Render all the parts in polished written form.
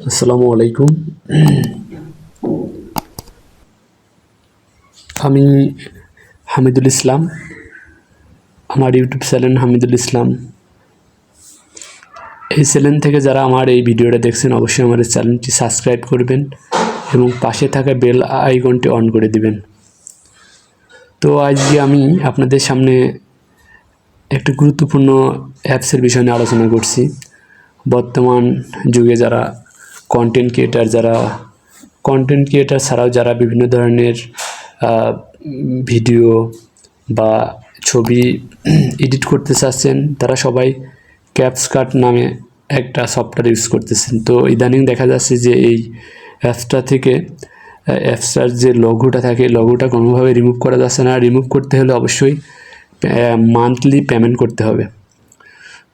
আসসালামু আলাইকুম। আমি হামিদুল ইসলাম। আমার ইউটিউব চ্যানেল হামিদুল ইসলাম। এই চ্যানেল থেকে যারা আমার এই ভিডিওটা দেখছেন অবশ্যই আমার এই চ্যানেলটি সাবস্ক্রাইব করবেন এবং পাশে থাকা বেল আইকনটি অন করে দিবেন। তো আজকে আমি আপনাদের সামনে একটি গুরুত্বপূর্ণ অ্যাপসের বিষয় নিয়ে আলোচনা করছি। বর্তমান যুগে যারা কন্টেন্ট ক্রিয়েটার ছাড়াও যারা বিভিন্ন ধরনের ভিডিও বা ছবি এডিট করতে চাচ্ছেন, তারা সবাই ক্যাপকাট নামে একটা সফটওয়্যার ইউজ করতেছেন। তো ইদানিং দেখা যাচ্ছে যে এই অ্যাপসটার যে লগোটা থাকে, লগোটা কোনোভাবে রিমুভ করা যাচ্ছে না। রিমুভ করতে হলে অবশ্যই মান্থলি পেমেন্ট করতে হবে।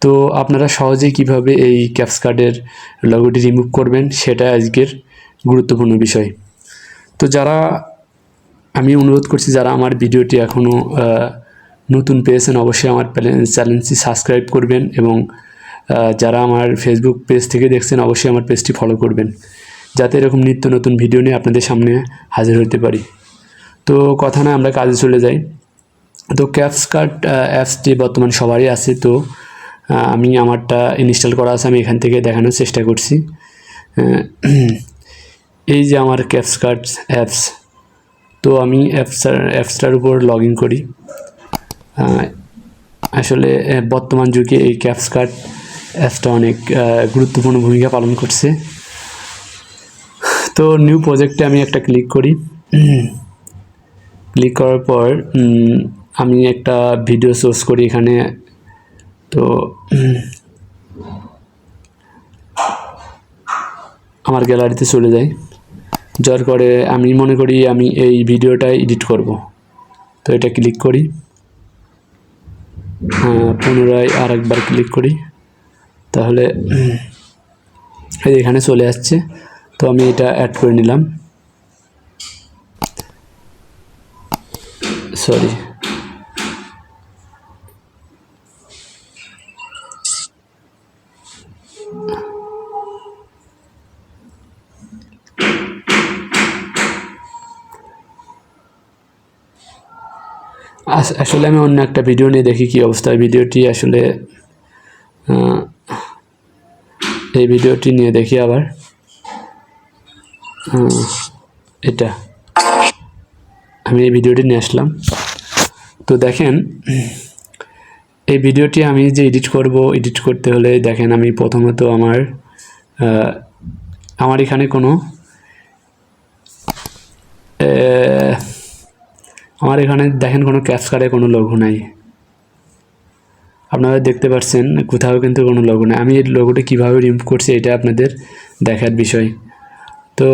তো আপনারা সহজেই কিভাবে এই ক্যাপকাটের লগোটি রিমুভ করবেন সেটা আজকের গুরুত্বপূর্ণ বিষয়। তো আমি অনুরোধ করছি যারা আমার ভিডিওটি এখনও নতুন পেয়েছেন অবশ্যই আমার চ্যানেলটি সাবস্ক্রাইব করবেন এবং যারা আমার ফেসবুক পেজ থেকে দেখছেন অবশ্যই আমার পেজটি ফলো করবেন, যাতে এরকম নিত্য নতুন ভিডিও নিয়ে আপনাদের সামনে হাজির হতে পারি। তো কথা না, আমরা কাজে চলে যাই। তো ক্যাপকাট অ্যাপসটি বর্তমান সবারই আছে। তো আমি আমারটা ইনস্টল করা আছে, আমি এখান থেকে দেখানোর চেষ্টা করছি। এই যে আমার ক্যাপকাট অ্যাপস। তো আমি অ্যাপসটার উপর লগ ইন করি। আসলে বর্তমান যুগে এই ক্যাপকাট অ্যাপসটা অনেক গুরুত্বপূর্ণ ভূমিকা পালন করছে। তো নিউ প্রজেক্টে আমি একটা ক্লিক করি। ক্লিক করার পর আমি একটা ভিডিও সোর্স করি এখানে। তো আমার গ্যালারিতে চলে যাই, যার করে আমি মনে করি আমি এই ভিডিওটা এডিট করব। তো এটা ক্লিক করি, পুনরায় আর একবার ক্লিক করি, তাহলে এখানে চলে আসছে। তো আমি এটা অ্যাড করে নিলাম। সরি, আসলে আমি অন্য একটা ভিডিও নিয়ে দেখি কী অবস্থা। ভিডিওটি আসলে এই ভিডিওটি নিয়ে দেখি আবার। এটা আমি এই ভিডিওটি নিয়ে আসলাম। তো দেখেন, এই ভিডিওটি আমি যে এডিট করতে হলে দেখেন, আমি প্রথমত আমার এখানে দেখেন কোনো ক্যাপকাটে কোনো লোগো নাই। আপনারা দেখতে পাচ্ছেন কোথাও কিন্তু কোনো লোগো নেই। আমি এই লোগোটি কীভাবে রিমুভ করছি এটা আপনাদের দেখার বিষয়। তো